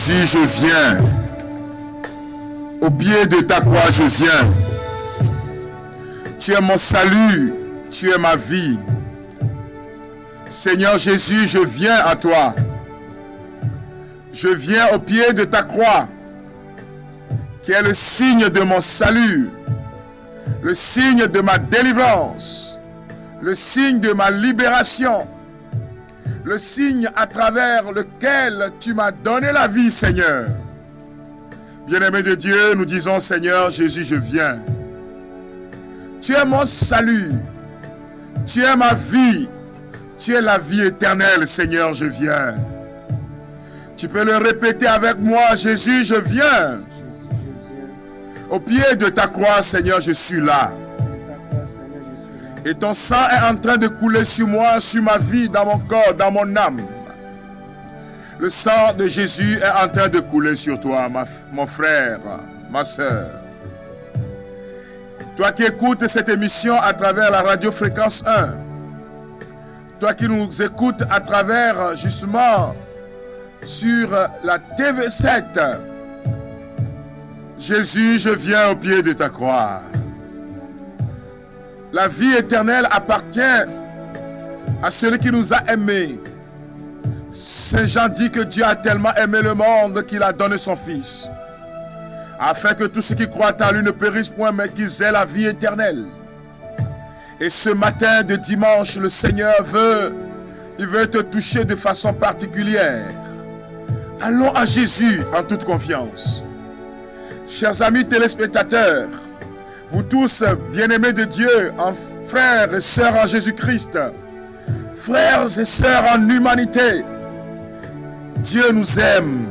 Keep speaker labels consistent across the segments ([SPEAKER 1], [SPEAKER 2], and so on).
[SPEAKER 1] Jésus, je viens. Au pied de ta croix, je viens. Tu es mon salut, tu es ma vie. Seigneur Jésus, je viens à toi. Je viens au pied de ta croix, qui est le signe de mon salut, le signe de ma délivrance, le signe de ma libération, le signe à travers lequel tu m'as donné la vie, Seigneur. Bien-aimé de Dieu, nous disons, Seigneur Jésus, je viens. Tu es mon salut, tu es ma vie, tu es la vie éternelle, Seigneur, je viens. Tu peux le répéter avec moi, Jésus, je viens. Au pied de ta croix, Seigneur, je suis là. Et ton sang est en train de couler sur moi, sur ma vie, dans mon corps, dans mon âme. Le sang de Jésus est en train de couler sur toi, mon frère, ma soeur. Toi qui écoutes cette émission à travers la radio Fréquence 1. Toi qui nous écoutes à travers, justement, sur la TV7. Jésus, je viens au pied de ta croix. La vie éternelle appartient à celui qui nous a aimés. Saint Jean dit que Dieu a tellement aimé le monde qu'il a donné son Fils, afin que tous ceux qui croient en lui ne périssent point, mais qu'ils aient la vie éternelle. Et ce matin de dimanche, le Seigneur il veut te toucher de façon particulière. Allons à Jésus en toute confiance. Chers amis téléspectateurs, vous tous bien-aimés de Dieu, frères et sœurs en Jésus-Christ, frères et sœurs en humanité, Dieu nous aime.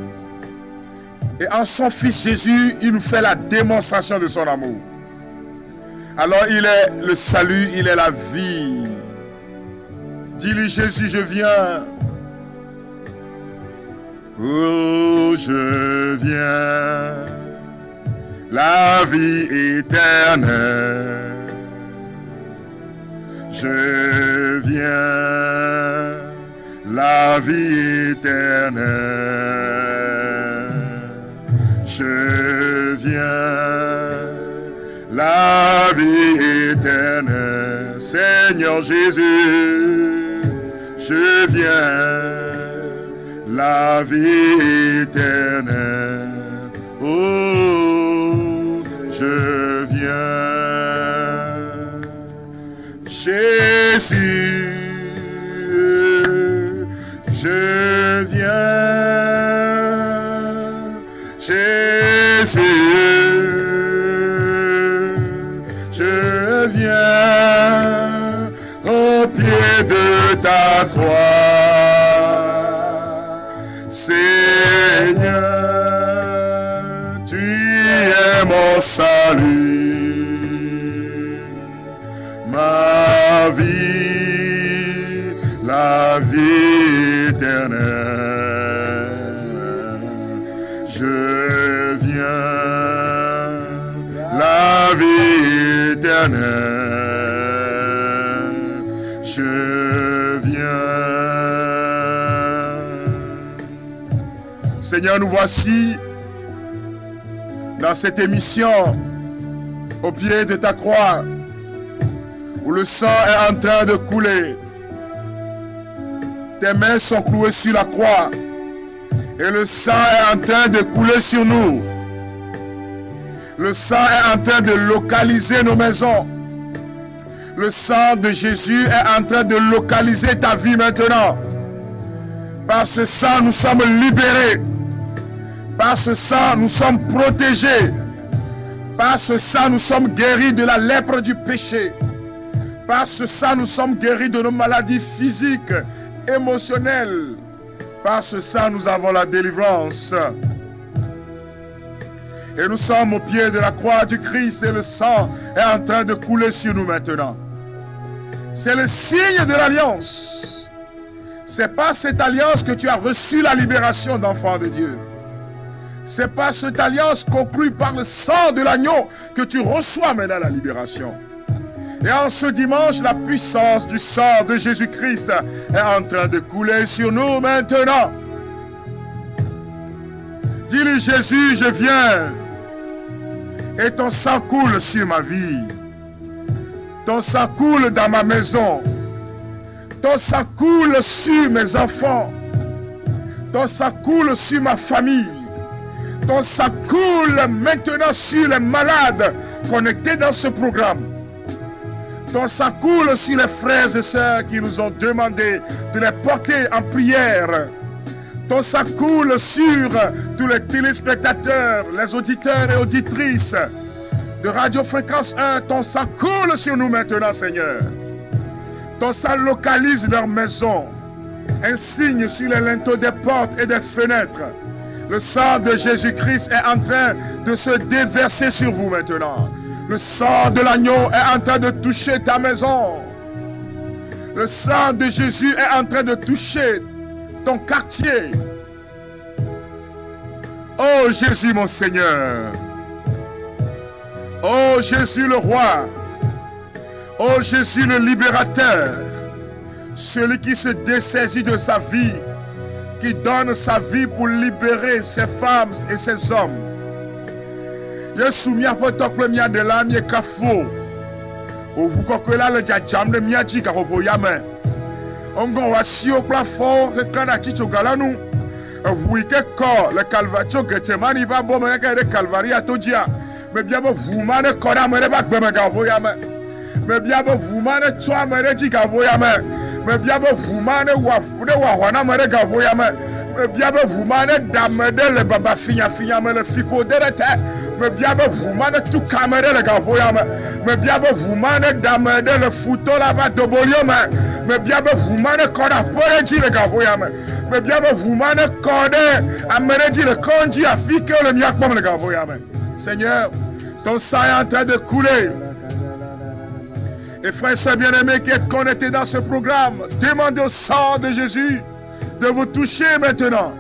[SPEAKER 1] Et en son Fils Jésus, il nous fait la démonstration de son amour. Alors il est le salut, il est la vie. Dis-lui, Jésus, je viens. Oh, je viens. La vie éternelle. Je viens. La vie éternelle. Je viens. La vie éternelle. Seigneur Jésus, je viens. La vie éternelle. Oh, je viens. Jésus, je viens. Jésus, je viens au pied de ta croix. Seigneur, tu es mon salut, ma vie, la vie éternelle. Je viens, la vie éternelle. Je viens. Seigneur, nous voici dans cette émission au pied de ta croix où le sang est en train de couler. Tes mains sont clouées sur la croix et le sang est en train de couler sur nous. Le sang est en train de localiser nos maisons. Le sang de Jésus est en train de localiser ta vie maintenant. Par ce sang, nous sommes libérés. Par ce sang, nous sommes protégés. Par ce sang, nous sommes guéris de la lèpre du péché. Par ce sang, nous sommes guéris de nos maladies physiques, émotionnelles. Par ce sang, nous avons la délivrance. Et nous sommes au pied de la croix du Christ et le sang est en train de couler sur nous maintenant. C'est le signe de l'alliance. C'est par cette alliance que tu as reçu la libération d'enfants de Dieu. C'est par cette alliance conclue par le sang de l'agneau que tu reçois maintenant la libération. Et en ce dimanche, la puissance du sang de Jésus-Christ est en train de couler sur nous maintenant. Dis-lui, Jésus, je viens. Et ton sang coule sur ma vie. Ton sang coule dans ma maison. Ton sang coule sur mes enfants. Ton sang coule sur ma famille. Ton sang coule maintenant sur les malades connectés dans ce programme. Ton sang coule sur les frères et sœurs qui nous ont demandé de les porter en prière. Ton sang coule sur tous les téléspectateurs, les auditeurs et auditrices de Radio Fréquence 1. Ton sang coule sur nous maintenant, Seigneur. Ton sang localise leur maison. Un signe sur les linteaux des portes et des fenêtres. Le sang de Jésus-Christ est en train de se déverser sur vous maintenant. Le sang de l'agneau est en train de toucher ta maison. Le sang de Jésus est en train de toucher ton quartier. Oh Jésus mon Seigneur. Oh Jésus le roi. Oh Jésus le libérateur. Celui qui se dessaisit de sa vie, qui donne sa vie pour libérer ses femmes et ses hommes. Je suis à votre mia de la mie kafo. Au vous là le jam de mia jika roboyame. On go assis au plafond, rekana chicho galanu. Vous que le calvario que te mani va bon mais que le calvario atodia. Mais bien vous mane kora mere bak be mega voyame. Mais bien vous mane twa mere jika voyame. Mais bien vous mane wa wana mere ga voyame. Mais bien vous mane damede le baba finya me le fipo de la terre. Mais bien vous mane tout caméra le ga voyame. Mais bien vous mane damede le fouto la va de boliome. Mais bien vous mane kora poreji le ga voyame. Mais bien vous mane kode amereji le konji afike le miakpom le ga voyame. Seigneur, ton sang est en train de couler. Et frères et sœurs bien-aimés qui êtes connectés dans ce programme, demandez au sang de Jésus de vous toucher maintenant.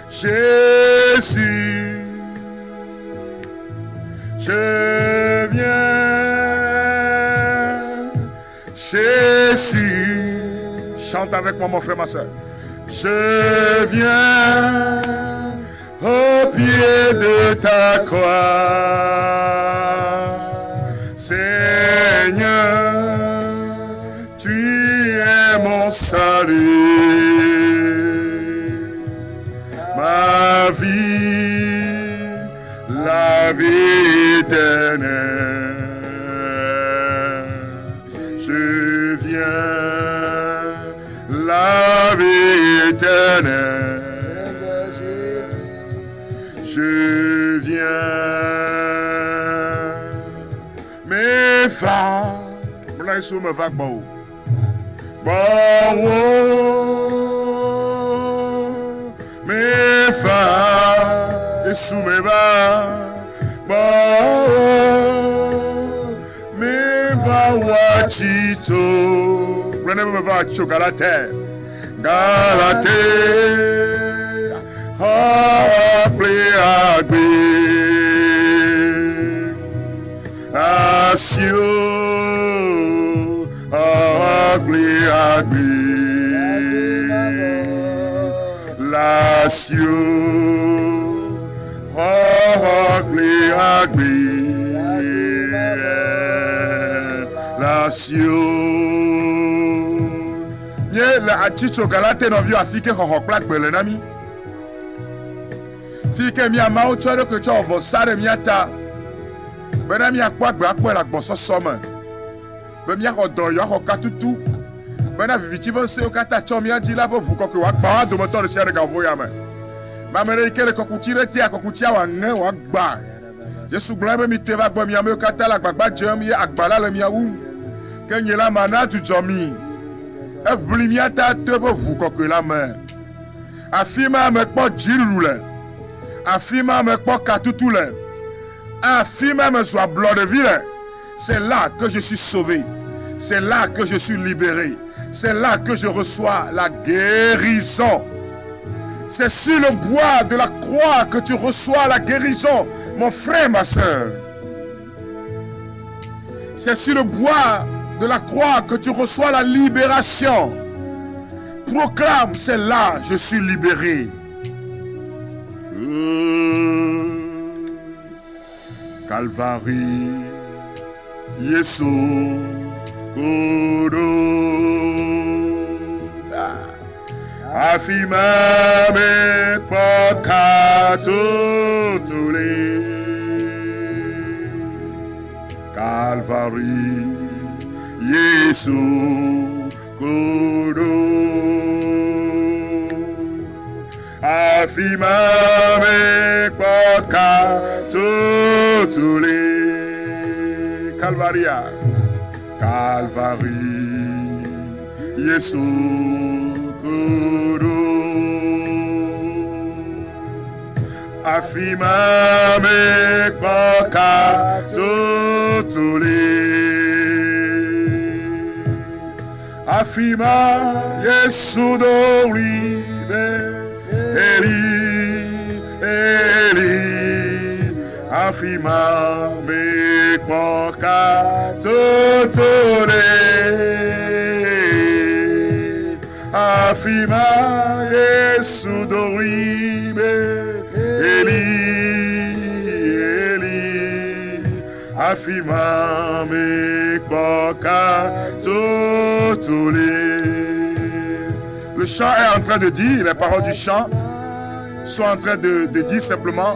[SPEAKER 1] Jésus, je viens. Jésus, chante avec moi mon frère, ma soeur. Je viens au pied de ta croix, Seigneur, tu es mon salut, ma vie, la vie éternelle. Je viens, la vie éternelle. Je viens, mes femmes, me va beau, mes femmes, et sous mes bas, mes va wachito, prenez me va chocolate, galate. Appelé à Fike mi ama o choro ke cho vo sare mi ata. Bena mi akwa gba akwa la gboso soma. Be mi akodo yo akoka tutu. Bena viviti bo se o kata cho mi ajila bo buko ke wa gba do moto le sere ga vo ya me. Ma mere ikele kokutire ti akokutia wa nge wa gba. Yesu globe mi te va gba mi ame kata la gbagba je mi agbala le mi awu. Ke nyela mana tu jomi. E bli mi ata te bo buko ke la me. Afima me kpo jiru le. Affirme me poka toutoule. Affirme me soit blood de ville. C'est là que je suis sauvé. C'est là que je suis libéré. C'est là que je reçois la guérison. C'est sur le bois de la croix que tu reçois la guérison, mon frère, ma soeur. C'est sur le bois de la croix que tu reçois la libération. Proclame, c'est là, je suis libéré. Calvary, Yesu, Kodo, Afimame Pakato Tule, Calvary, Yesu, Kodo, Afimame Pakato Tule, Calvaria, Calvary, Yesu, Kodo, Afimame Pakato Tule, Afima Yesu Doribe, Eli, Eli, Afima me Pakato Tule, Afima Yesu Doribe, Eli, Eli, Afima me Pakato Tule. Le chant est en train de dire, les paroles du chant sont en train de dire simplement,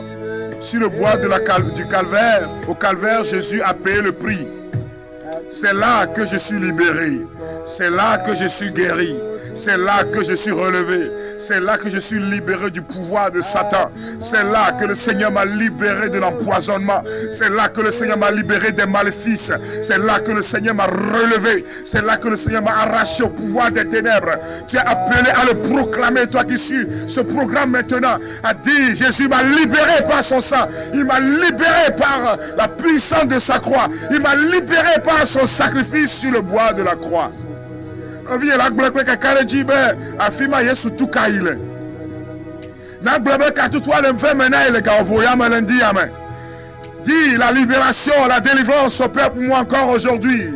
[SPEAKER 1] sur le bois du calvaire, au calvaire, Jésus a payé le prix. C'est là que je suis libéré. C'est là que je suis guéri. C'est là que je suis relevé. C'est là que je suis libéré du pouvoir de Satan. C'est là que le Seigneur m'a libéré de l'empoisonnement. C'est là que le Seigneur m'a libéré des maléfices. C'est là que le Seigneur m'a relevé. C'est là que le Seigneur m'a arraché au pouvoir des ténèbres. Tu es appelé à le proclamer, toi qui suis ce programme maintenant, à dire Jésus m'a libéré par son sang. Il m'a libéré par la puissance de sa croix. Il m'a libéré par son sacrifice sur le bois de la croix. Dis la libération, la délivrance s'opère pour moi encore aujourd'hui.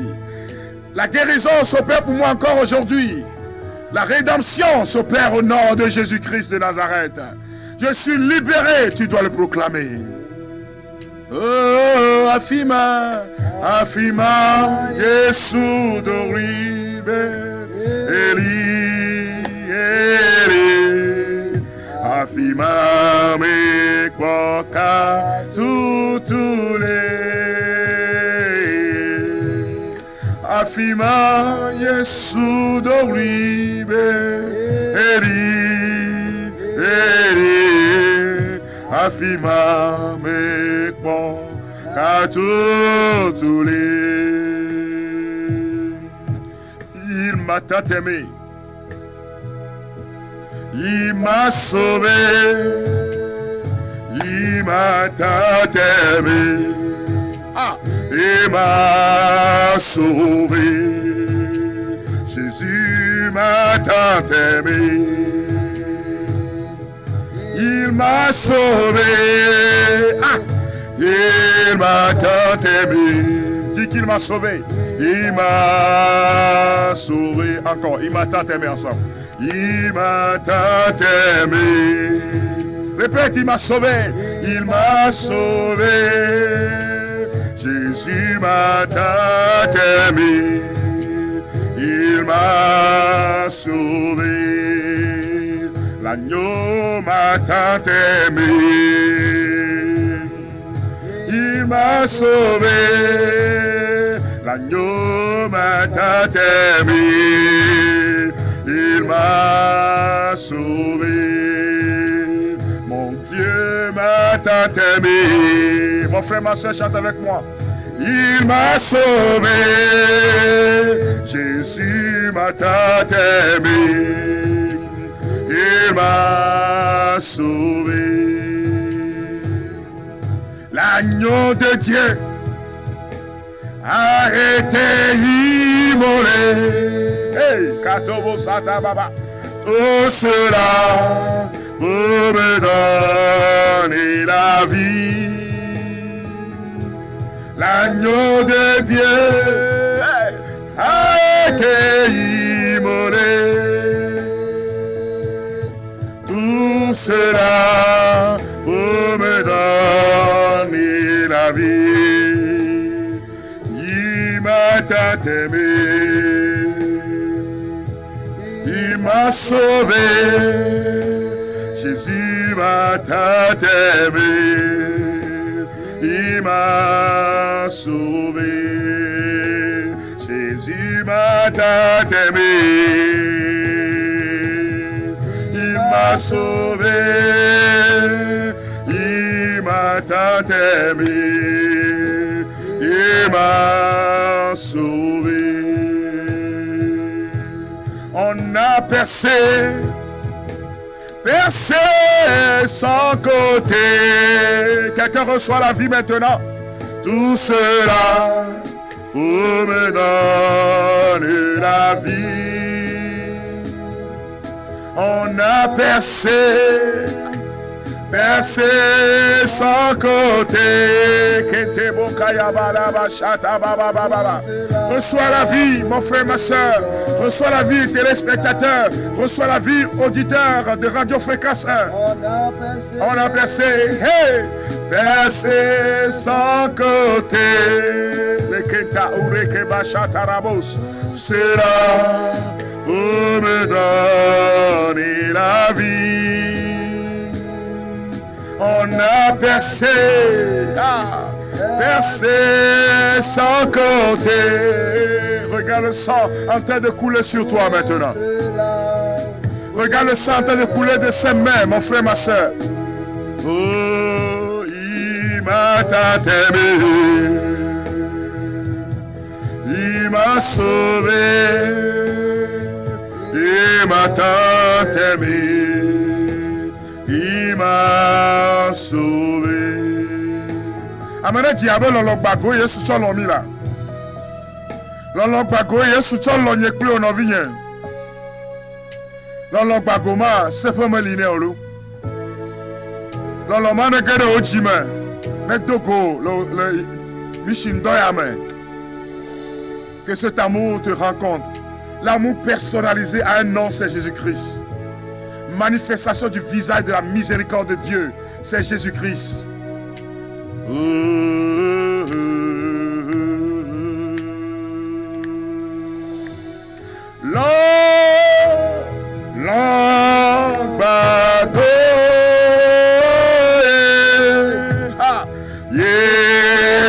[SPEAKER 1] La guérison s'opère pour moi encore aujourd'hui. La rédemption s'opère au nom de Jésus-Christ de Nazareth. Je suis libéré, tu dois le proclamer. Oh, Afima, Afima, Yesu Doribe, Eli, Eli, Afima, me kwaka, tutule, Afima, Yesu Doribe, Eli, Eli, Afima, me kwaka, tutule. Il m'a tant aimé, il m'a sauvé, il m'a tant aimé, il m'a sauvé, Jésus m'a tant aimé, il m'a sauvé, il m'a tant aimé, dis qu'il m'a sauvé. Il m'a sauvé, encore, il m'a tant aimé ensemble. Il m'a tant aimé. Répète, il m'a sauvé. Il m'a sauvé. Jésus m'a tant aimé. Il m'a sauvé. L'agneau m'a tant aimé. Il m'a sauvé. L'agneau m'a tant aimé, il m'a sauvé. Mon Dieu m'a tant aimé. Mon frère, ma soeur, chante avec moi. Il m'a sauvé, Jésus m'a tant aimé, il m'a sauvé. L'agneau de Dieu a été immolé. Hey, Katobo Sata Baba. Tout cela pour me donner la vie. L'agneau de Dieu a été immolé. Tout cela pour me donner la vie. Il m'a tant aimé, il m'a sauvé. Jésus m'a tant aimé, il m'a sauvé. Jésus m'a tant aimé, il m'a sauvé, il m'a tant aimé, il m'a sauvé. On a percé sans côté. Quelqu'un reçoit la vie maintenant. Tout cela pour me donner la vie. On a percé sans côté. Reçois la vie, mon frère, ma soeur. Reçois la vie, téléspectateur. Reçois la vie, auditeur de Radio Fréquence 1. On a percé, hey, percé sans côté. C'est là pour me donner la vie. On a percé, percé sans côté. Regarde le sang en train de couler sur toi maintenant. Regarde le sang en train de couler de ses mains, mon frère, ma soeur. Oh, il m'a tant aimé, il m'a sauvé, il m'a tant aimé, il m'a sauvé. Amena diable lologbago Yesu cholomi la. Lologbago Yesu cholonye kple onovinye. Lologbago ma sepe me line olu. Loloma ne gede ojime. Ne doko le mishindoyame. Que cet amour te rencontre. L'amour personnalisé à un nom, c'est Jésus-Christ. Manifestation du visage de la miséricorde de Dieu, c'est Jésus-Christ.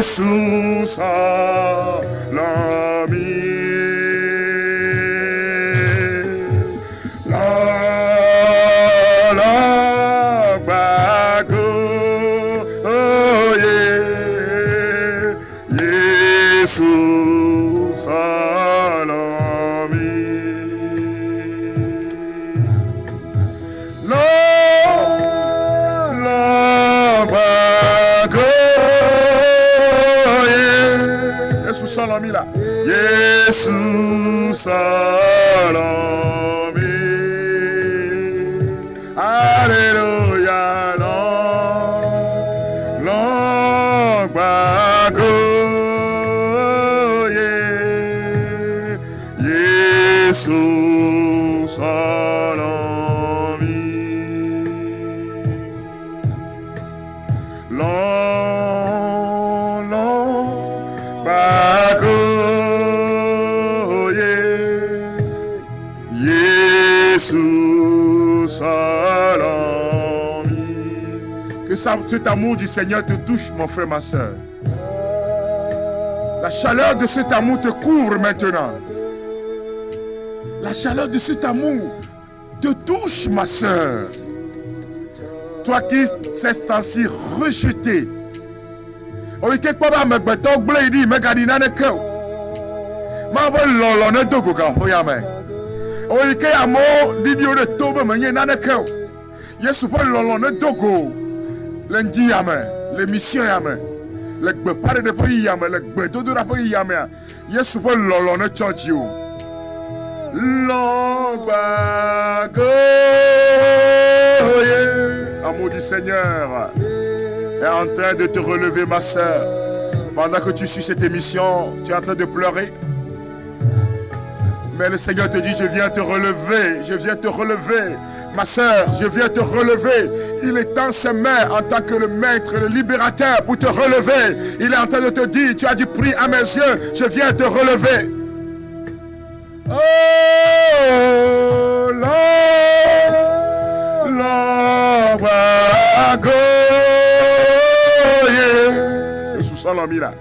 [SPEAKER 1] Jesus salami. Salami là. Jesus salami. Alléluia. Long bago. Jesus salami. Que cet amour du Seigneur te touche, mon frère, ma soeur. La chaleur de cet amour te couvre maintenant. La chaleur de cet amour te touche, ma soeur. Toi qui s'est ainsi rejeté. Oike amo bidio de tobe menye naneke. Yesu po lolo ne dogo. Le ndi yame, le mission yame. Le gbe pare de po yame, le gbe dodo ra po yame. Yesu po lolo ne church you. L'ombago. Amour du Seigneur est en train de te relever, ma soeur. Pendant que tu suis cette émission, tu es en train de pleurer. Mais le Seigneur te dit, je viens te relever, je viens te relever. Ma soeur, je viens te relever. Il étend ses mains en tant que le maître, le libérateur pour te relever. Il est en train de te dire, tu as du prix à mes yeux, je viens te relever. Oh, Jesus salami là.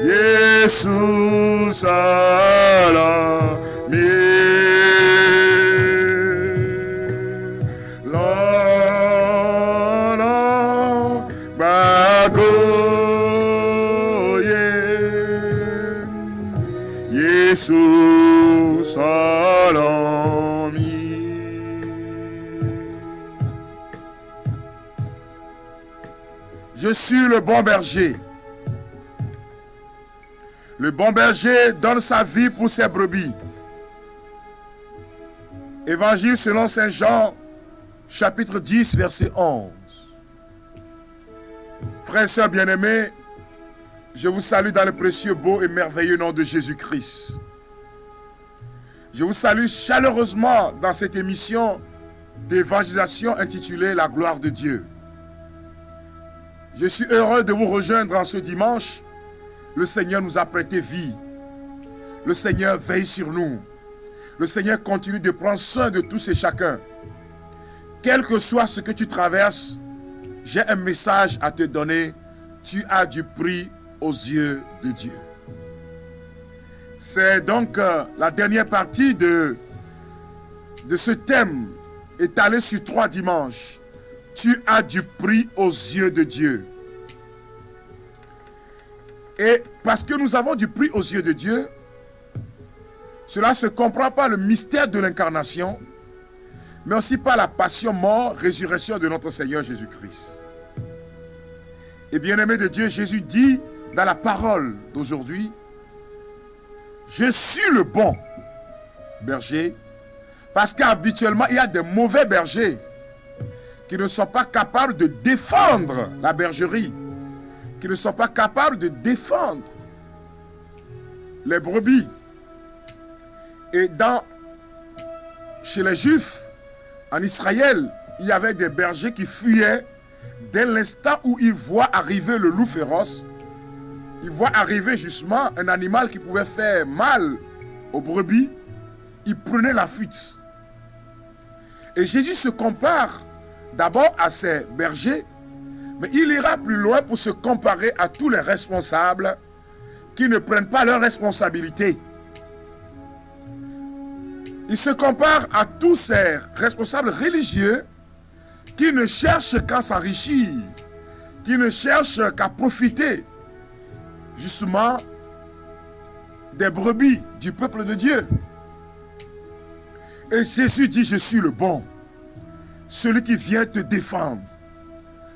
[SPEAKER 1] Jesus salami. Jesus salami. Je suis le bon berger. Le bon berger donne sa vie pour ses brebis. Évangile selon Saint Jean, chapitre 10, verset 11. Frères et sœurs bien-aimés, je vous salue dans le précieux, beau et merveilleux nom de Jésus-Christ. Je vous salue chaleureusement dans cette émission d'évangélisation intitulée « La gloire de Dieu ». Je suis heureux de vous rejoindre en ce dimanche. Le Seigneur nous a prêté vie. Le Seigneur veille sur nous. Le Seigneur continue de prendre soin de tous et chacun. Quel que soit ce que tu traverses, j'ai un message à te donner. Tu as du prix aux yeux de Dieu. C'est donc la dernière partie de ce thème étalé sur 3 dimanches. Tu as du prix aux yeux de Dieu. Et parce que nous avons du prix aux yeux de Dieu, cela se comprend par le mystère de l'incarnation, mais aussi par la passion, mort, résurrection de notre Seigneur Jésus-Christ. Et bien-aimé de Dieu, Jésus dit dans la parole d'aujourd'hui, je suis le bon berger, parce qu'habituellement, il y a des mauvais bergers qui ne sont pas capables de défendre la bergerie, qui ne sont pas capables de défendre les brebis. Et chez les Juifs, en Israël, il y avait des bergers qui fuyaient dès l'instant où ils voient arriver le loup féroce. Ils voient arriver justement un animal qui pouvait faire mal aux brebis. Ils prenaient la fuite. Et Jésus se compare d'abord à ces bergers, mais il ira plus loin pour se comparer à tous les responsables qui ne prennent pas leurs responsabilités. Il se compare à tous ces responsables religieux qui ne cherchent qu'à s'enrichir, qui ne cherchent qu'à profiter justement des brebis du peuple de Dieu. Et Jésus dit, je suis le bon, celui qui vient te défendre.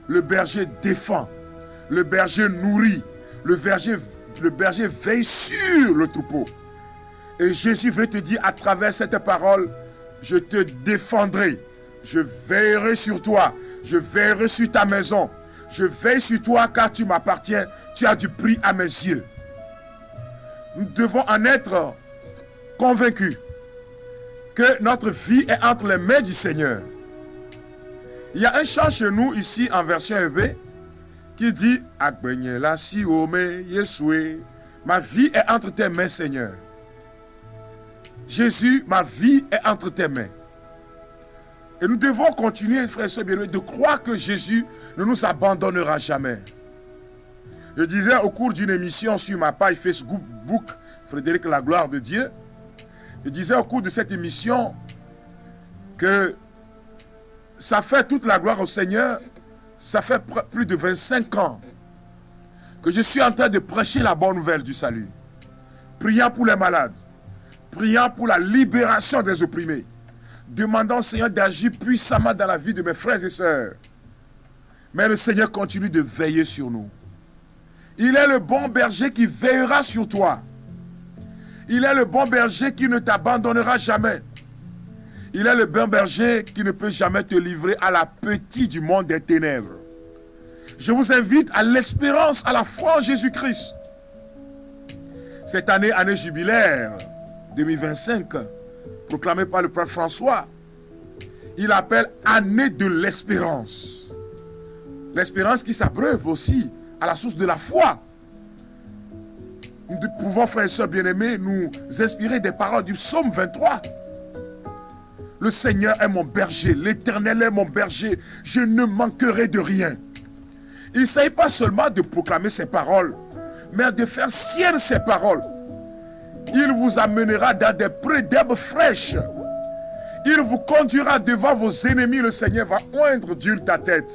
[SPEAKER 1] Le berger défend, le berger nourrit, le berger veille sur le troupeau. Et Jésus veut te dire à travers cette parole, je te défendrai, je veillerai sur toi, je veillerai sur ta maison, je veille sur toi car tu m'appartiens, tu as du prix à mes yeux. Nous devons en être convaincus que notre vie est entre les mains du Seigneur. Il y a un chant chez nous ici en version EB qui dit ma vie est entre tes mains, Seigneur. Jésus, ma vie est entre tes mains. Et nous devons continuer, frères et sœurs bien-aimés, de croire que Jésus ne nous abandonnera jamais. Je disais au cours d'une émission sur ma page Facebook, Frédéric La Gloire de Dieu, je disais au cours de cette émission que ça fait toute la gloire au Seigneur, ça fait plus de 25 ans que je suis en train de prêcher la bonne nouvelle du salut, priant pour les malades, priant pour la libération des opprimés, demandant au Seigneur d'agir puissamment dans la vie de mes frères et sœurs. Mais le Seigneur continue de veiller sur nous. Il est le bon berger qui veillera sur toi. Il est le bon berger qui ne t'abandonnera jamais. Il est le bon berger qui ne peut jamais te livrer à l'appétit du monde des ténèbres. Je vous invite à l'espérance, à la foi en Jésus-Christ. Cette année, année jubilaire 2025, proclamée par le Père François. Il appelle année de l'espérance. L'espérance qui s'abreuve aussi à la source de la foi. Nous pouvons, frères et sœurs bien-aimés, nous inspirer des paroles du psaume 23. Le Seigneur est mon berger, l'Éternel est mon berger, je ne manquerai de rien. Il ne s'agit pas seulement de proclamer ces paroles, mais de faire siennes ces paroles. Il vous amènera dans des prés d'herbes fraîches. Il vous conduira devant vos ennemis. Le Seigneur va oindre d'huile ta tête.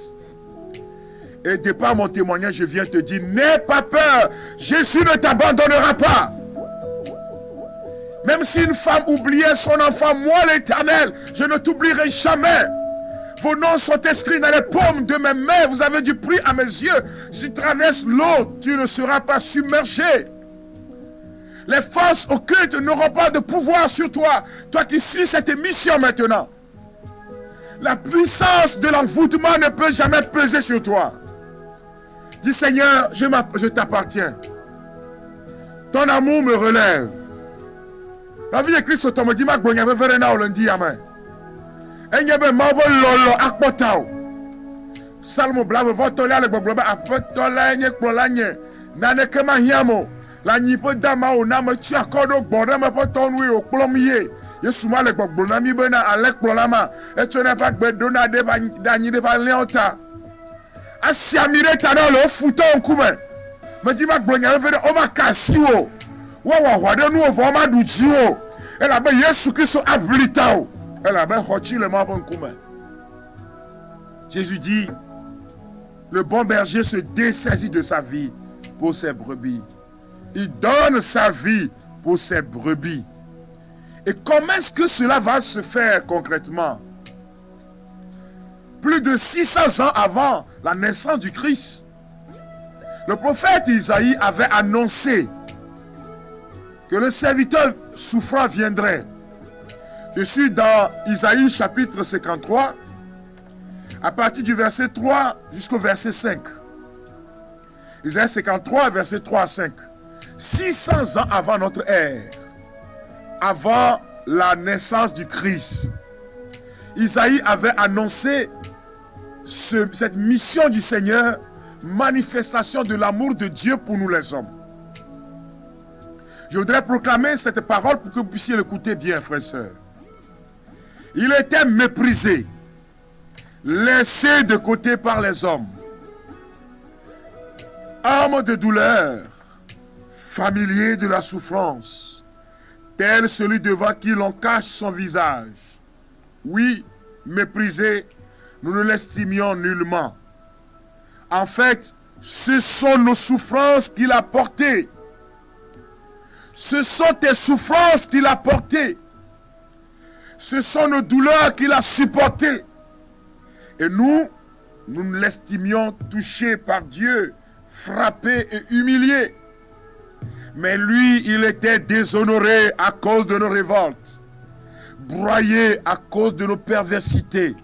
[SPEAKER 1] Et de par mon témoignage, je viens te dire, n'aie pas peur. Jésus ne t'abandonnera pas. Même si une femme oubliait son enfant, moi l'Éternel, je ne t'oublierai jamais. Vos noms sont inscrits dans les paumes de mes mains. Vous avez du prix à mes yeux. Si tu traverses l'eau, tu ne seras pas submergé. Les forces occultes n'auront pas de pouvoir sur toi. Toi qui suis cette émission maintenant. La puissance de l'envoûtement ne peut jamais peser sur toi. Dis Seigneur, je t'appartiens. Ton amour me relève. La vie de Christ au me dit ma gloire me verra au lundi amen. Enyebe mabo lolo akpotao. Salmo blave votola le gbogbo apotola enye kpolanye. Nane kema hiamo. La nipo dama o na me tu akodo gboro me potonu o kplomye. Yesu ma le gbogbo na mi be na alek kplolama. E tu ne pa gbedo na de ba danyi de ba leonta. Asiamire tana lo futo nkume. Me di ma glonya vere o ma kasiwo. Wa hwade nu ovo ma dujiwo. Ela be Yesu Kristo ablitao. Jésus dit, le bon berger se dessaisit de sa vie pour ses brebis. Il donne sa vie pour ses brebis. Et comment est-ce que cela va se faire concrètement? Plus de 600 ans avant la naissance du Christ, le prophète Isaïe avait annoncé que le serviteur souffrant viendrait. Je suis dans Isaïe chapitre 53, à partir du verset 3 jusqu'au verset 5. Isaïe 53, verset 3 à 5. 600 ans avant notre ère, avant la naissance du Christ, Isaïe avait annoncé cette mission du Seigneur, manifestation de l'amour de Dieu pour nous les hommes. Je voudrais proclamer cette parole pour que vous puissiez l'écouter bien, frères et sœurs. Il était méprisé, laissé de côté par les hommes. Homme de douleur, familier de la souffrance, tel celui devant qui l'on cache son visage. Oui, méprisé, nous ne l'estimions nullement. En fait, ce sont nos souffrances qu'il a portées. Ce sont tes souffrances qu'il a portées. Ce sont nos douleurs qu'il a supportées. Et nous l'estimions touché par Dieu, frappé et humilié. Mais lui, il était déshonoré à cause de nos révoltes, broyé à cause de nos perversités.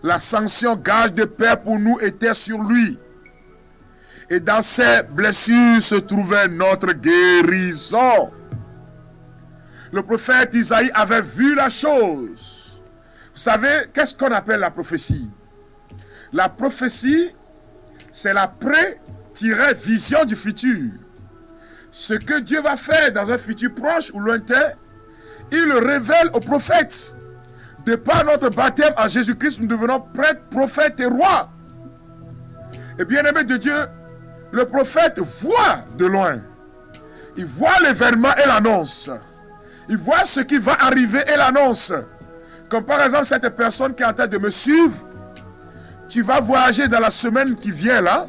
[SPEAKER 1] La sanction gage de paix pour nous était sur lui. Et dans ses blessures se trouvait notre guérison. Le prophète Isaïe avait vu la chose. Vous savez, qu'est-ce qu'on appelle la prophétie? La prophétie, c'est la pré-vision du futur. Ce que Dieu va faire dans un futur proche ou lointain, il le révèle au prophète. De par notre baptême en Jésus-Christ, nous devenons prêtres, prophètes et rois. Et bien-aimé de Dieu, le prophète voit de loin. Il voit l'événement et l'annonce. Il voit ce qui va arriver et l'annonce. Comme par exemple cette personne qui est en train de me suivre. Tu vas voyager dans la semaine qui vient là.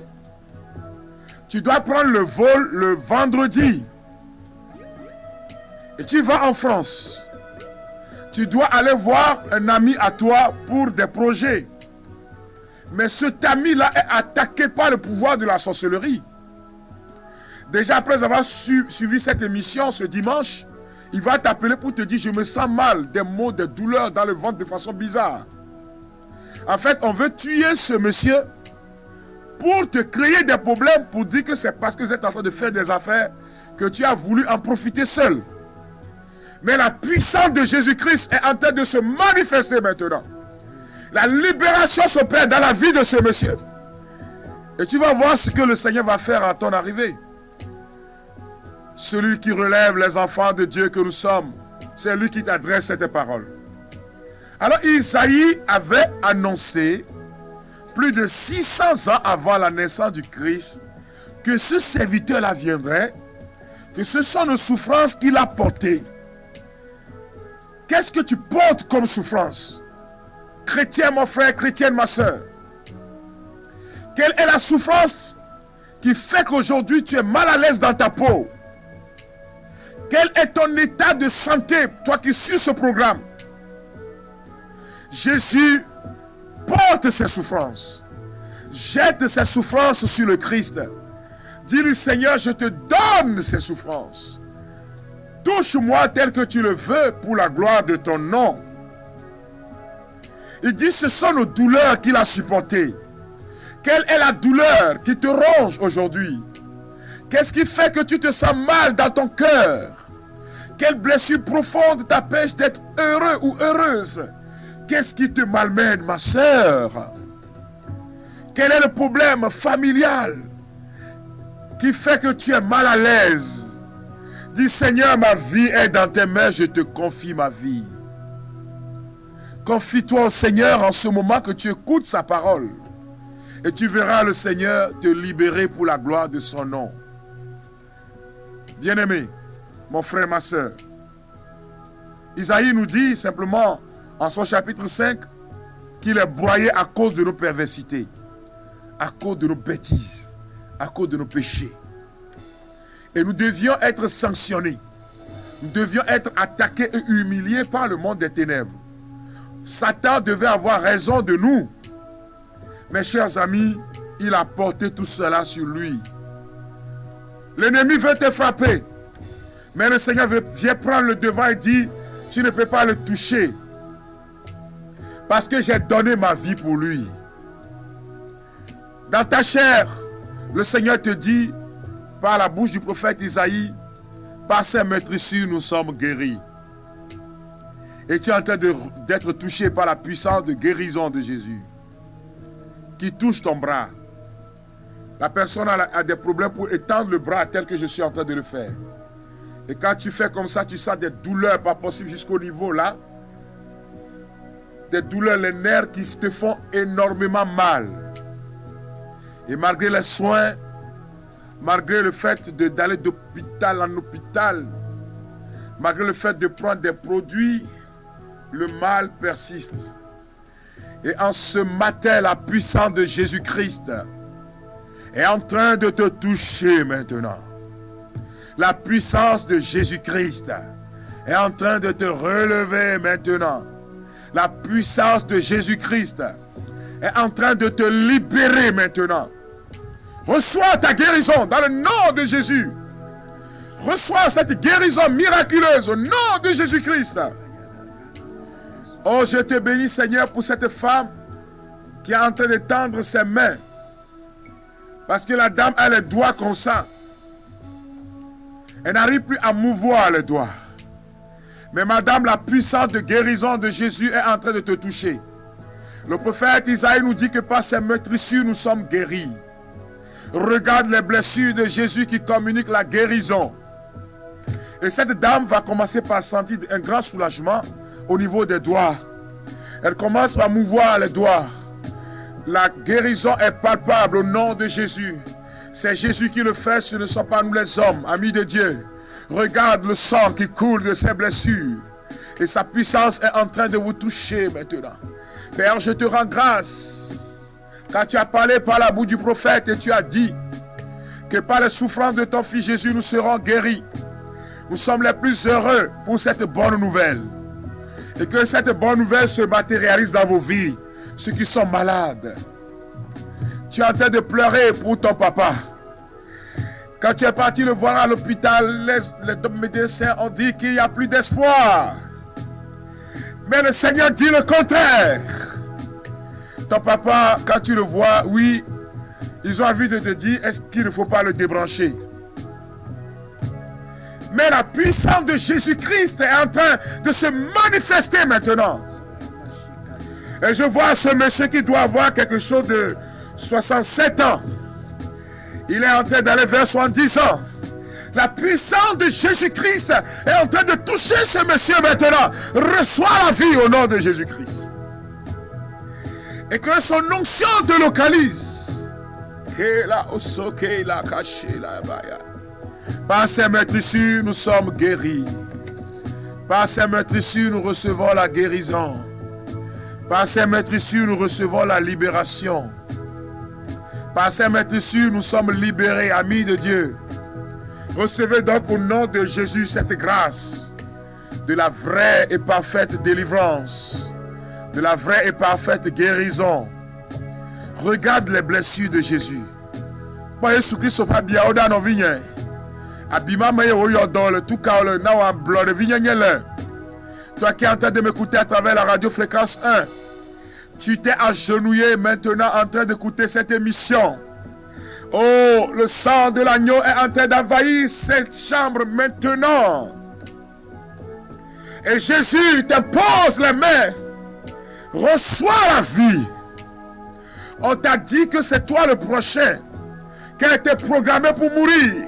[SPEAKER 1] Tu dois prendre le vol le vendredi. Et tu vas en France. Tu dois aller voir un ami à toi pour des projets. Mais cet ami-là est attaqué par le pouvoir de la sorcellerie. Déjà après avoir suivi cette émission ce dimanche, il va t'appeler pour te dire, je me sens mal, des maux, des douleurs dans le ventre de façon bizarre. En fait, on veut tuer ce monsieur pour te créer des problèmes, pour dire que c'est parce que vous êtes en train de faire des affaires que tu as voulu en profiter seul. Mais la puissance de Jésus-Christ est en train de se manifester maintenant. La libération s'opère dans la vie de ce monsieur. Et tu vas voir ce que le Seigneur va faire à ton arrivée. Celui qui relève les enfants de Dieu que nous sommes, c'est lui qui t'adresse cette parole. Alors Isaïe avait annoncé, plus de 600 ans avant la naissance du Christ, que ce serviteur-là viendrait, que ce sont nos souffrances qu'il a portées. Qu'est-ce que tu portes comme souffrance? Chrétien mon frère, chrétienne ma soeur. Quelle est la souffrance qui fait qu'aujourd'hui tu es mal à l'aise dans ta peau? Quel est ton état de santé, toi qui suis ce programme? Jésus porte ses souffrances. Jette ses souffrances sur le Christ. Dis-lui, Seigneur, je te donne ces souffrances. Touche-moi tel que tu le veux pour la gloire de ton nom. Il dit, ce sont nos douleurs qu'il a supportées. Quelle est la douleur qui te ronge aujourd'hui? Qu'est-ce qui fait que tu te sens mal dans ton cœur? Quelle blessure profonde t'empêche d'être heureux ou heureuse? Qu'est-ce qui te malmène, ma sœur? Quel est le problème familial qui fait que tu es mal à l'aise? Dis, Seigneur, ma vie est dans tes mains, je te confie ma vie. Confie-toi au Seigneur en ce moment que tu écoutes sa parole. Et tu verras le Seigneur te libérer pour la gloire de son nom. Bien-aimé, mon frère, ma soeur, Isaïe nous dit simplement en son chapitre 5 qu'il est broyé à cause de nos perversités, à cause de nos bêtises, à cause de nos péchés. Et nous devions être sanctionnés. Nous devions être attaqués et humiliés par le monde des ténèbres. Satan devait avoir raison de nous. Mes chers amis, il a porté tout cela sur lui. L'ennemi veut te frapper. Mais le Seigneur vient prendre le devant et dit, tu ne peux pas le toucher. Parce que j'ai donné ma vie pour lui. Dans ta chair, le Seigneur te dit, par la bouche du prophète Isaïe, par ses meurtrissures, nous sommes guéris. Et tu es en train d'être touché par la puissance de guérison de Jésus, qui touche ton bras. La personne a des problèmes pour étendre le bras tel que je suis en train de le faire. Et quand tu fais comme ça, tu sens des douleurs, pas possible jusqu'au niveau là. Des douleurs, les nerfs qui te font énormément mal. Et malgré les soins, malgré le fait d'aller d'hôpital en hôpital, malgré le fait de prendre des produits, le mal persiste. Et en ce matin, la puissance de Jésus-Christ est en train de te toucher maintenant. La puissance de Jésus-Christ est en train de te relever maintenant. La puissance de Jésus-Christ est en train de te libérer maintenant. Reçois ta guérison dans le nom de Jésus. Reçois cette guérison miraculeuse au nom de Jésus-Christ. Oh, je te bénis, Seigneur, pour cette femme qui est en train de tendre ses mains. Parce que la dame a les doigts comme ça. Elle n'arrive plus à mouvoir les doigts. Mais madame, la puissance de guérison de Jésus est en train de te toucher. Le prophète Isaïe nous dit que par ses meurtrissures, nous sommes guéris. Regarde les blessures de Jésus qui communiquent la guérison. Et cette dame va commencer par sentir un grand soulagement au niveau des doigts. Elle commence à mouvoir les doigts. La guérison est palpable au nom de Jésus. C'est Jésus qui le fait, ce ne sont pas nous les hommes, amis de Dieu. Regarde le sang qui coule de ses blessures. Et sa puissance est en train de vous toucher maintenant. Père, je te rends grâce. Quand tu as parlé par la bouche du prophète et tu as dit que par les souffrances de ton fils Jésus, nous serons guéris. Nous sommes les plus heureux pour cette bonne nouvelle. Et que cette bonne nouvelle se matérialise dans vos vies. Ceux qui sont malades. Tu es en train de pleurer pour ton papa. Quand tu es parti le voir à l'hôpital, les médecins ont dit qu'il n'y a plus d'espoir. Mais le Seigneur dit le contraire. Ton papa, quand tu le vois, oui, ils ont envie de te dire, est-ce qu'il ne faut pas le débrancher? Mais la puissance de Jésus-Christ est en train de se manifester maintenant. Et je vois ce monsieur qui doit avoir quelque chose de 67 ans. Il est en train d'aller vers 70 ans. La puissance de Jésus-Christ est en train de toucher ce monsieur maintenant. Reçois la vie au nom de Jésus-Christ. Et que son onction te localise. Par ces meurtrissures, nous sommes guéris. Par ces meurtrissures, nous recevons la guérison. Par ces meurtrissures, nous recevons la libération. Par ces meurtrissures, nous sommes libérés, amis de Dieu. Recevez donc au nom de Jésus cette grâce de la vraie et parfaite délivrance, de la vraie et parfaite guérison. Regarde les blessures de Jésus. Toi qui es en train de m'écouter à travers la radio fréquence 1, tu t'es agenouillé maintenant en train d'écouter cette émission. Oh, le sang de l'agneau est en train d'envahir cette chambre maintenant. Et Jésus te pose les mains. Reçois la vie. On t'a dit que c'est toi le prochain qui a été programmé pour mourir.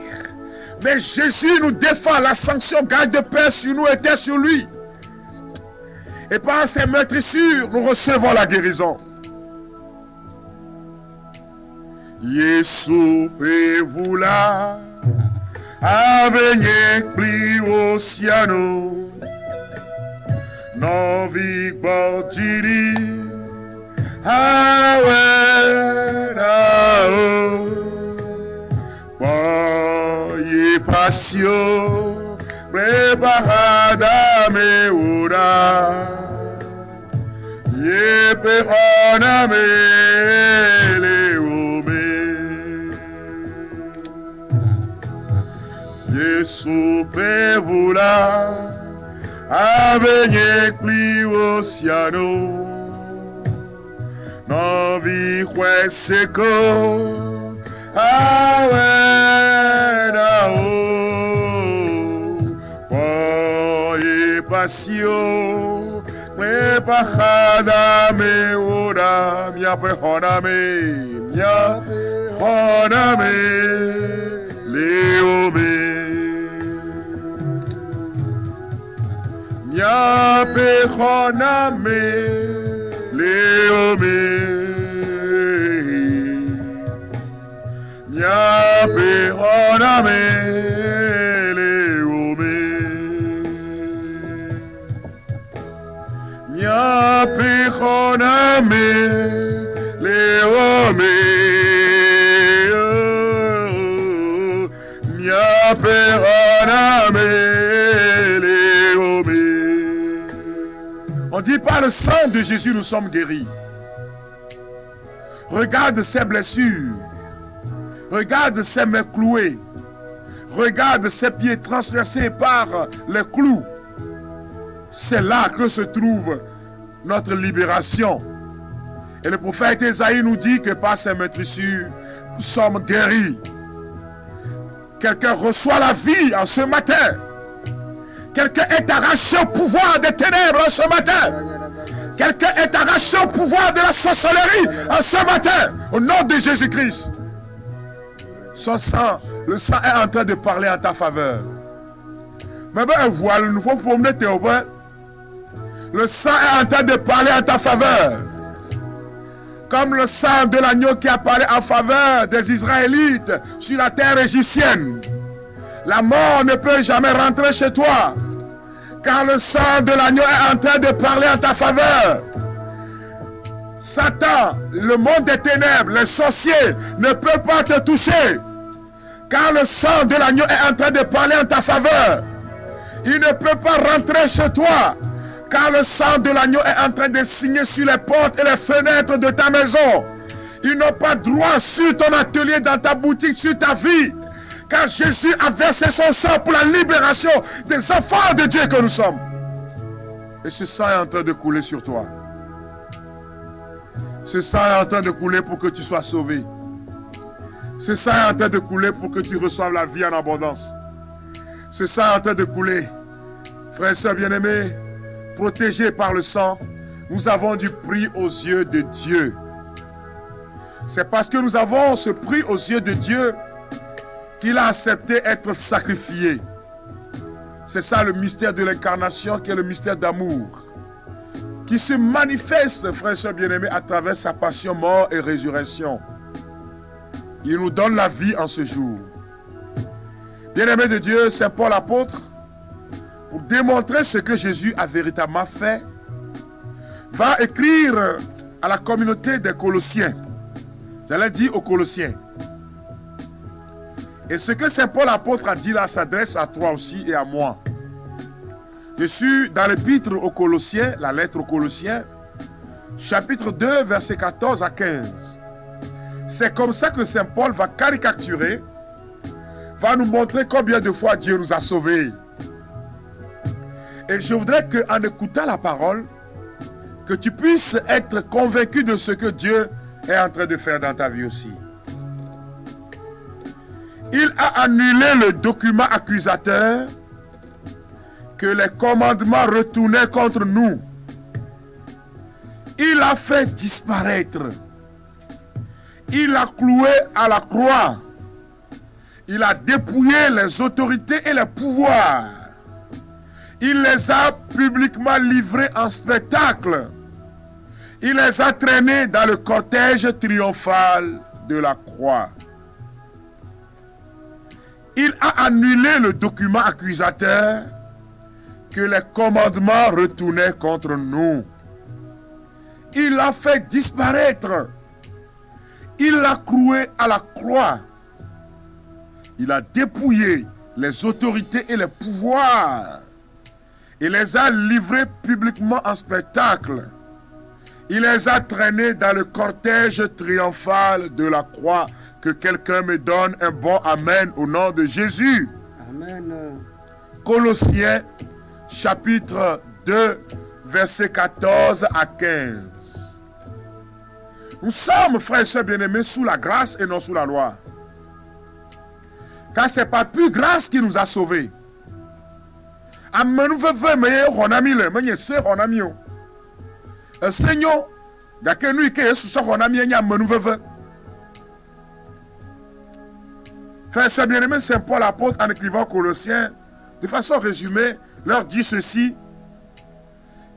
[SPEAKER 1] Mais Jésus nous défend. La sanction garde de paix sur nous était sur lui. Et par ces meurtrissures, nous recevons la guérison. Yesu pevula avenye pli oceano novi bordiri awena boye passion preparada me ora ye perona me Yesu pevula avenye pli oceano novi seco awena poi passion preparada me ora mia pehona me leo me Mia pehona me leo me Mia pehona me leo me Mia pehona me leo me Mia pehona me. On dit par le sang de Jésus nous sommes guéris. Regarde ces blessures. Regarde ces mains clouées. Regarde ces pieds transpercés par les clous. C'est là que se trouve notre libération. Et le prophète Ésaïe nous dit que par ces meurtrissures, nous sommes guéris. Quelqu'un reçoit la vie en ce matin. Quelqu'un est arraché au pouvoir des ténèbres en ce matin. Quelqu'un est arraché au pouvoir de la sorcellerie en ce matin. Au nom de Jésus-Christ. Son sang, le sang est en train de parler en ta faveur. Le sang est en train de parler en ta faveur. Comme le sang de l'agneau qui a parlé en faveur des Israélites sur la terre égyptienne. La mort ne peut jamais rentrer chez toi. Car le sang de l'agneau est en train de parler en ta faveur. Satan, le monde des ténèbres, les sorciers ne peuvent pas te toucher. Car le sang de l'agneau est en train de parler en ta faveur. Il ne peut pas rentrer chez toi. Car le sang de l'agneau est en train de signer sur les portes et les fenêtres de ta maison. Ils n'ont pas droit sur ton atelier, dans ta boutique, sur ta vie. Car Jésus a versé son sang pour la libération des enfants de Dieu que nous sommes. Et ce sang est en train de couler sur toi. Ce sang est en train de couler pour que tu sois sauvé. Ce sang est en train de couler pour que tu reçoives la vie en abondance. Ce sang est en train de couler. Frères et sœurs bien-aimés, protégés par le sang, nous avons du prix aux yeux de Dieu. C'est parce que nous avons ce prix aux yeux de Dieu qu'il a accepté être sacrifié. C'est ça le mystère de l'incarnation qui est le mystère d'amour, qui se manifeste, frères et sœurs bien-aimés, à travers sa passion, mort et résurrection. Il nous donne la vie en ce jour. Bien-aimé de Dieu, Saint Paul apôtre, pour démontrer ce que Jésus a véritablement fait, va écrire à la communauté des Colossiens. J'allais dire aux Colossiens. Et ce que Saint Paul apôtre a dit là s'adresse à toi aussi et à moi. Je suis dans l'épître aux Colossiens, la lettre aux Colossiens, chapitre 2, versets 14 à 15. C'est comme ça que Saint Paul va caricaturer, va nous montrer combien de fois Dieu nous a sauvés. Et je voudrais qu'en écoutant la parole, que tu puisses être convaincu de ce que Dieu est en train de faire dans ta vie aussi. Il a annulé le document accusateur que les commandements retournaient contre nous. Il a fait disparaître. Il a cloué à la croix. Il a dépouillé les autorités et les pouvoirs. Il les a publiquement livrés en spectacle. Il les a traînés dans le cortège triomphal de la croix. Il a annulé le document accusateur que les commandements retournaient contre nous. Il l'a fait disparaître. Il l'a cloué à la croix. Il a dépouillé les autorités et les pouvoirs. Il les a livrés publiquement en spectacle. Il les a traînés dans le cortège triomphal de la croix. Que quelqu'un me donne un bon amen au nom de Jésus.
[SPEAKER 2] Amen.
[SPEAKER 1] Colossiens, chapitre 2, versets 14 à 15. Nous sommes, frères et sœurs bien-aimés, sous la grâce et non sous la loi. Car ce n'est pas plus grâce qui nous a sauvés. Frères et sœurs bien-aimés, Saint Paul apôtre en écrivant aux Colossiens, de façon résumée, leur dit ceci,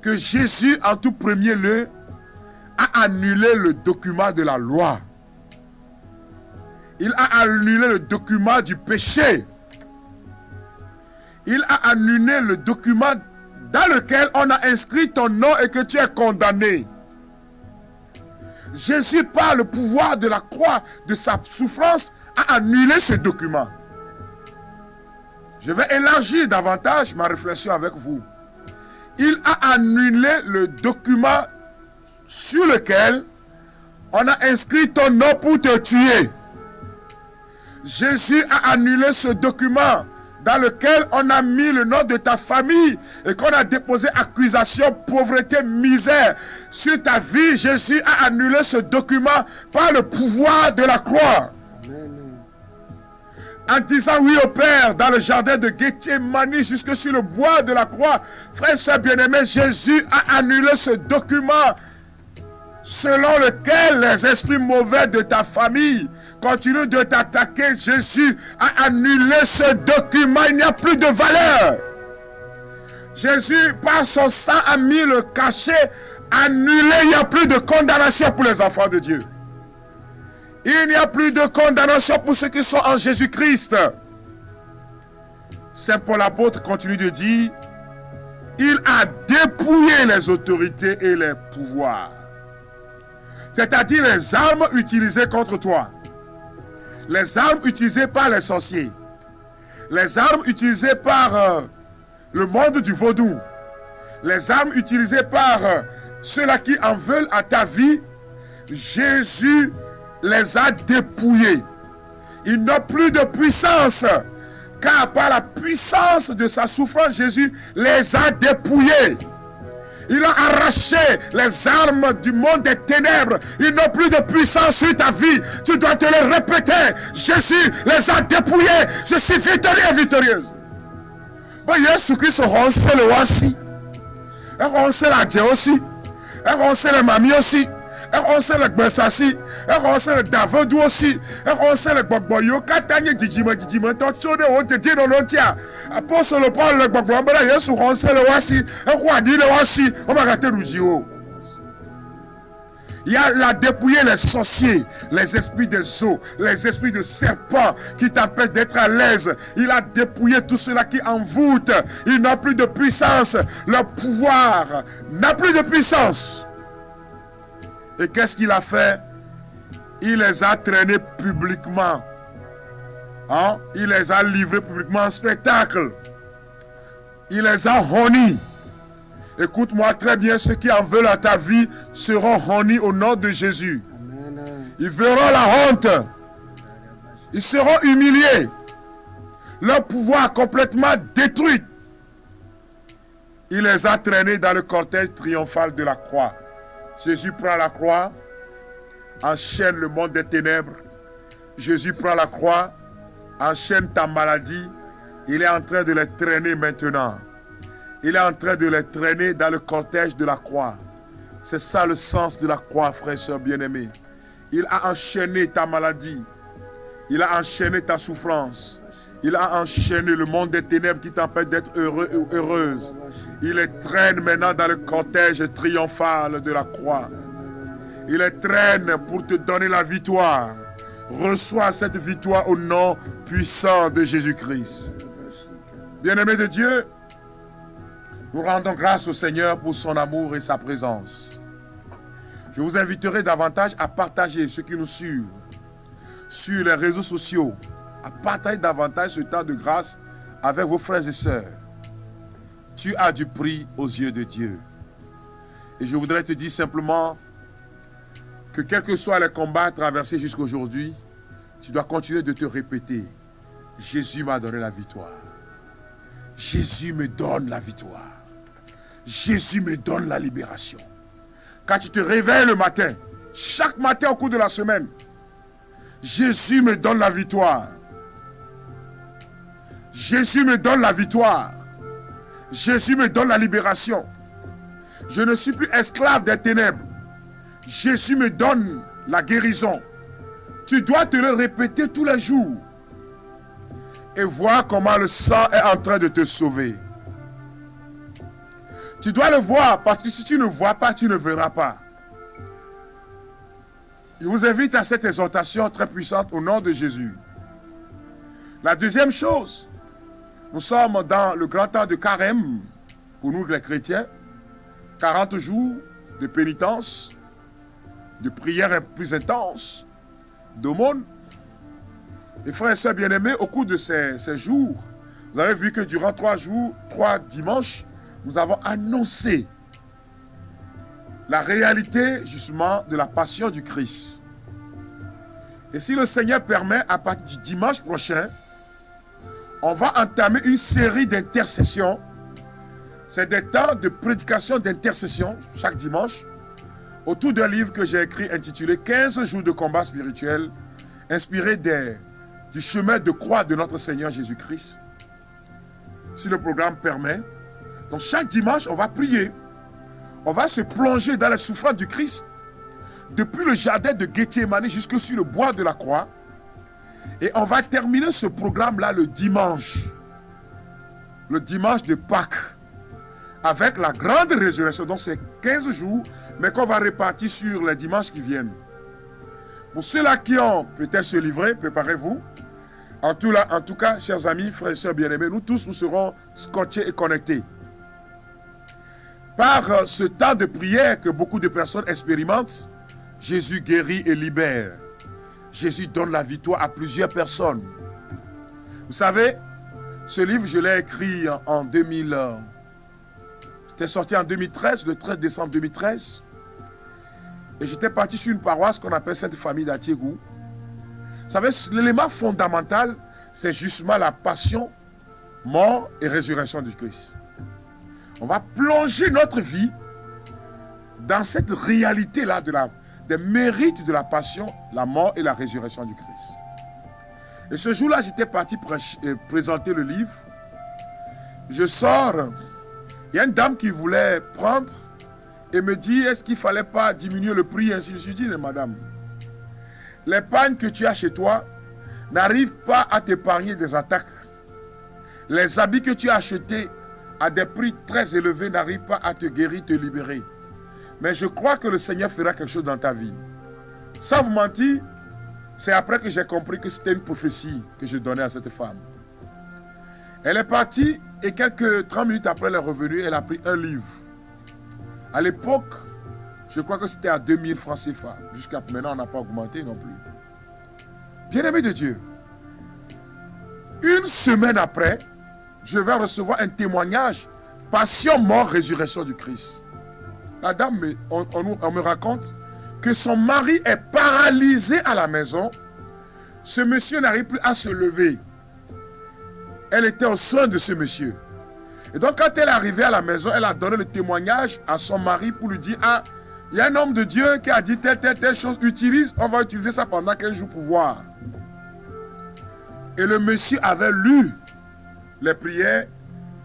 [SPEAKER 1] que Jésus en tout premier lieu a annulé le document de la loi. Il a annulé le document du péché. Il a annulé le document dans lequel on a inscrit ton nom et que tu es condamné. Jésus, par le pouvoir de la croix, de sa souffrance, a annulé ce document. Je vais élargir davantage ma réflexion avec vous. Il a annulé le document sur lequel on a inscrit ton nom pour te tuer. Jésus a annulé ce document dans lequel on a mis le nom de ta famille et qu'on a déposé accusation, pauvreté, misère sur ta vie. Jésus a annulé ce document par le pouvoir de la croix. En disant oui au Père dans le jardin de Gethsémani jusque sur le bois de la croix. Frères et sœurs bien-aimés, Jésus a annulé ce document selon lequel les esprits mauvais de ta famille continuent de t'attaquer. Jésus a annulé ce document. Il n'y a plus de valeur. Jésus, par son sang, a mis le cachet annulé. Il n'y a plus de condamnation pour les enfants de Dieu. Il n'y a plus de condamnation pour ceux qui sont en Jésus-Christ. Saint Paul l'apôtre continue de dire, il a dépouillé les autorités et les pouvoirs. C'est-à-dire les armes utilisées contre toi. Les armes utilisées par les sorciers. Les armes utilisées par le monde du vaudou. Les armes utilisées par ceux-là qui en veulent à ta vie. Jésus les a dépouillés. Ils n'ont plus de puissance. Car par la puissance de sa souffrance, Jésus les a dépouillés. Il a arraché les armes du monde des ténèbres. Ils n'ont plus de puissance sur ta vie. Tu dois te le répéter. Jésus les a dépouillés. Je suis victorieux, victorieuse. Bon, Jésus Christ ronçait le wasi. Elle ronçait la dje aussi. Elle ronçait les mamies aussi. Elle ronçait le gbessasi. Elle ronçait le davodou aussi. Elle ronçait le gbogboyo. Katanye djidjima djidjima. Tchode on te dit non non tiens. Apôtre le prend le gbogboyo. Mais là, Jésus ronçait le wasi. Elle roi dit le wasi. On va rater le dio. Il y a là dépouillé les sorciers, les esprits des eaux, les esprits de serpents qui t'empêchent d'être à l'aise. Il a dépouillé tout cela qui envoûte. Il n'a plus de puissance. Le pouvoir n'a plus de puissance. Et qu'est-ce qu'il a fait? Il les a traînés publiquement. Hein? Il les a livrés publiquement en spectacle. Il les a honnis. Écoute-moi très bien, ceux qui en veulent à ta vie seront honnis au nom de Jésus. Amen. Ils verront la honte. Ils seront humiliés. Leur pouvoir complètement détruit. Il les a traînés dans le cortège triomphal de la croix. Jésus prend la croix, enchaîne le monde des ténèbres. Jésus prend la croix, enchaîne ta maladie. Il est en train de les traîner maintenant. Il est en train de les traîner dans le cortège de la croix. C'est ça le sens de la croix, frères et sœurs bien-aimés. Il a enchaîné ta maladie. Il a enchaîné ta souffrance. Il a enchaîné le monde des ténèbres qui t'empêche d'être heureux ou heureuse. Il les traîne maintenant dans le cortège triomphal de la croix. Il les traîne pour te donner la victoire. Reçois cette victoire au nom puissant de Jésus-Christ. Bien-aimés de Dieu, nous rendons grâce au Seigneur pour son amour et sa présence. Je vous inviterai davantage à partager ceux qui nous suivent sur les réseaux sociaux, à partager davantage ce temps de grâce avec vos frères et sœurs. Tu as du prix aux yeux de Dieu. Et je voudrais te dire simplement que quels que soient les combats traversés jusqu'à aujourd'hui, tu dois continuer de te répéter: Jésus m'a donné la victoire. Jésus me donne la victoire. Jésus me donne la libération. Quand tu te réveilles le matin, chaque matin au cours de la semaine, Jésus me donne la victoire. Jésus me donne la victoire. Jésus me donne la libération. Je ne suis plus esclave des ténèbres. Jésus me donne la guérison. Tu dois te le répéter tous les jours et voir comment le sang est en train de te sauver. Tu dois le voir, parce que si tu ne vois pas, tu ne verras pas. Je vous invite à cette exhortation très puissante au nom de Jésus. La deuxième chose, nous sommes dans le grand temps de carême, pour nous les chrétiens, 40 jours de pénitence, de prière plus intense, d'aumône. Et frères et sœurs bien-aimés, au cours de ces jours, vous avez vu que durant 3 jours, 3 dimanches, nous avons annoncé la réalité justement de la passion du Christ. Et si le Seigneur permet, à partir du dimanche prochain, on va entamer une série d'intercessions. C'est des temps de prédication d'intercession chaque dimanche autour d'un livre que j'ai écrit intitulé 15 jours de combat spirituel, inspiré du chemin de croix de notre Seigneur Jésus-Christ. Si le programme permet. Donc chaque dimanche, on va prier. On va se plonger dans la souffrance du Christ. Depuis le jardin de Gethsémani jusque sur le bois de la croix. Et on va terminer ce programme-là le dimanche. Le dimanche de Pâques. Avec la grande résurrection. Donc c'est 15 jours, mais qu'on va répartir sur les dimanches qui viennent. Pour ceux-là qui ont peut-être se livrer, préparez-vous. En tout cas, chers amis, frères et sœurs bien-aimés, nous tous, nous serons scotchés et connectés. Par ce temps de prière que beaucoup de personnes expérimentent, Jésus guérit et libère. Jésus donne la victoire à plusieurs personnes. Vous savez, ce livre, je l'ai écrit en 2000. C'était sorti en 2013, le 13 décembre 2013. Et j'étais parti sur une paroisse qu'on appelle Sainte Famille d'Atiégou. Vous savez, l'élément fondamental, c'est justement la passion, mort et résurrection du Christ. On va plonger notre vie dans cette réalité-là des mérites de la passion, la mort et la résurrection du Christ. Et ce jour-là, j'étais parti présenter le livre. Je sors. Il y a une dame qui voulait prendre et me dit, est-ce qu'il ne fallait pas diminuer le prix? Ainsi, je lui dis, madame, l'épargne que tu as chez toi n'arrive pas à t'épargner des attaques. Les habits que tu as achetés à des prix très élevés n'arrivent pas à te guérir, te libérer. Mais je crois que le Seigneur fera quelque chose dans ta vie. Sans vous mentir, c'est après que j'ai compris que c'était une prophétie que je donnais à cette femme. Elle est partie et quelques 30 minutes après, elle est revenue, elle a pris un livre. À l'époque, je crois que c'était à 2000 francs CFA. Jusqu'à maintenant, on n'a pas augmenté non plus. Bien-aimé de Dieu, une semaine après, je vais recevoir un témoignage, passion, mort, résurrection du Christ. La dame, on me raconte que son mari est paralysé à la maison. Ce monsieur n'arrive plus à se lever. Elle était aux soins de ce monsieur. Et donc, quand elle est arrivée à la maison, elle a donné le témoignage à son mari pour lui dire, ah, il y a un homme de Dieu qui a dit telle chose, on va utiliser ça pendant 15 jours pour voir. Et le monsieur avait lu les prières,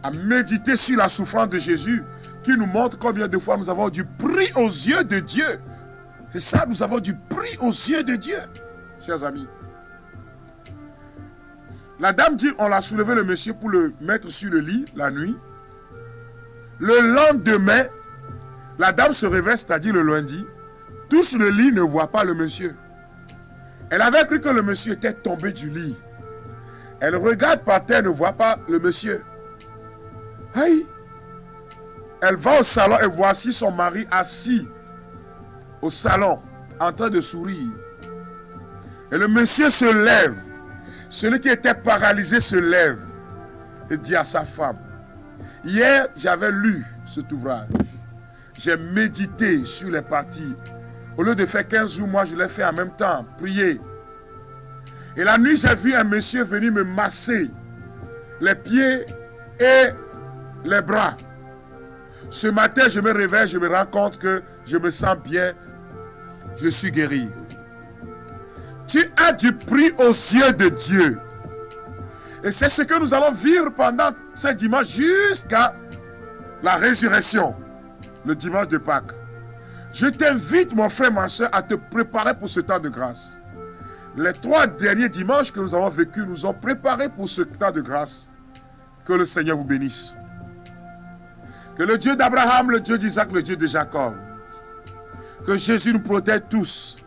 [SPEAKER 1] a médité sur la souffrance de Jésus, qui nous montre combien de fois nous avons du prix aux yeux de Dieu. C'est ça, nous avons du prix aux yeux de Dieu, chers amis. La dame dit, on l'a soulevé le monsieur pour le mettre sur le lit la nuit. Le lendemain, la dame se réveille, c'est-à-dire le lundi, touche le lit, ne voit pas le monsieur. Elle avait cru que le monsieur était tombé du lit. Elle regarde par terre, ne voit pas le monsieur. Aïe! Elle va au salon et voici son mari assis au salon, en train de sourire. Et le monsieur se lève. Celui qui était paralysé se lève et dit à sa femme, hier, j'avais lu cet ouvrage. J'ai médité sur les parties. Au lieu de faire 15 jours, moi, je l'ai fait en même temps, prier. Et la nuit, j'ai vu un monsieur venir me masser les pieds et les bras. Ce matin, je me réveille, je me rends compte que je me sens bien. Je suis guéri. Tu as du prix aux yeux de Dieu. Et c'est ce que nous allons vivre pendant ce dimanche jusqu'à la résurrection, le dimanche de Pâques. Je t'invite, mon frère, ma soeur, à te préparer pour ce temps de grâce. Les 3 derniers dimanches que nous avons vécus nous ont préparés pour ce temps de grâce. Que le Seigneur vous bénisse. Que le Dieu d'Abraham, le Dieu d'Isaac, le Dieu de Jacob, que Jésus nous protège tous.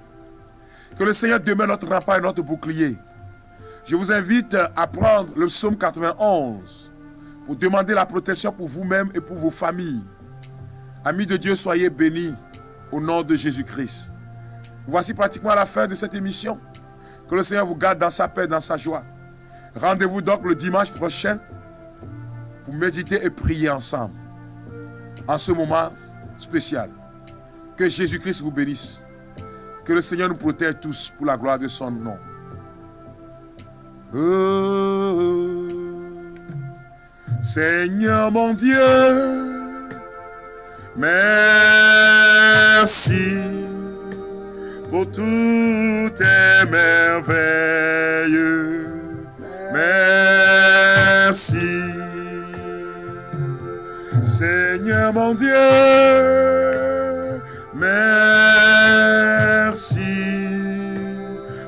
[SPEAKER 1] Que le Seigneur demeure notre rempart et notre bouclier. Je vous invite à prendre le psaume 91 pour demander la protection pour vous-même et pour vos familles. Amis de Dieu, soyez bénis au nom de Jésus-Christ. Voici pratiquement la fin de cette émission. Que le Seigneur vous garde dans sa paix, dans sa joie. Rendez-vous donc le dimanche prochain pour méditer et prier ensemble. En ce moment spécial. Que Jésus-Christ vous bénisse. Que le Seigneur nous protège tous pour la gloire de son nom. Oh, Seigneur mon Dieu, merci pour toutes tes merveilles. Merci, Seigneur mon Dieu, merci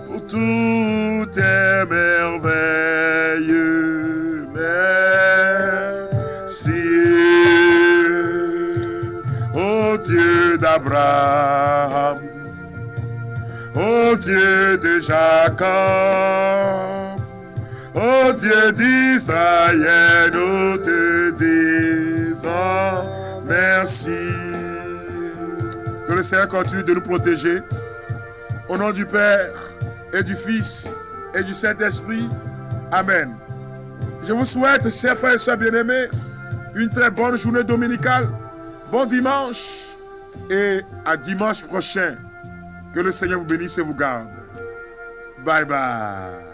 [SPEAKER 1] pour toutes tes merveilles. Merci, ô Dieu d'Abraham, ô Dieu de Jacob, ô Dieu d'Israël, nous te disons merci. Que le Seigneur continue de nous protéger. Au nom du Père et du Fils et du Saint-Esprit. Amen. Je vous souhaite, chers frères et sœurs bien-aimés, une très bonne journée dominicale. Bon dimanche et à dimanche prochain. Que le Seigneur vous bénisse et vous garde. Bye bye.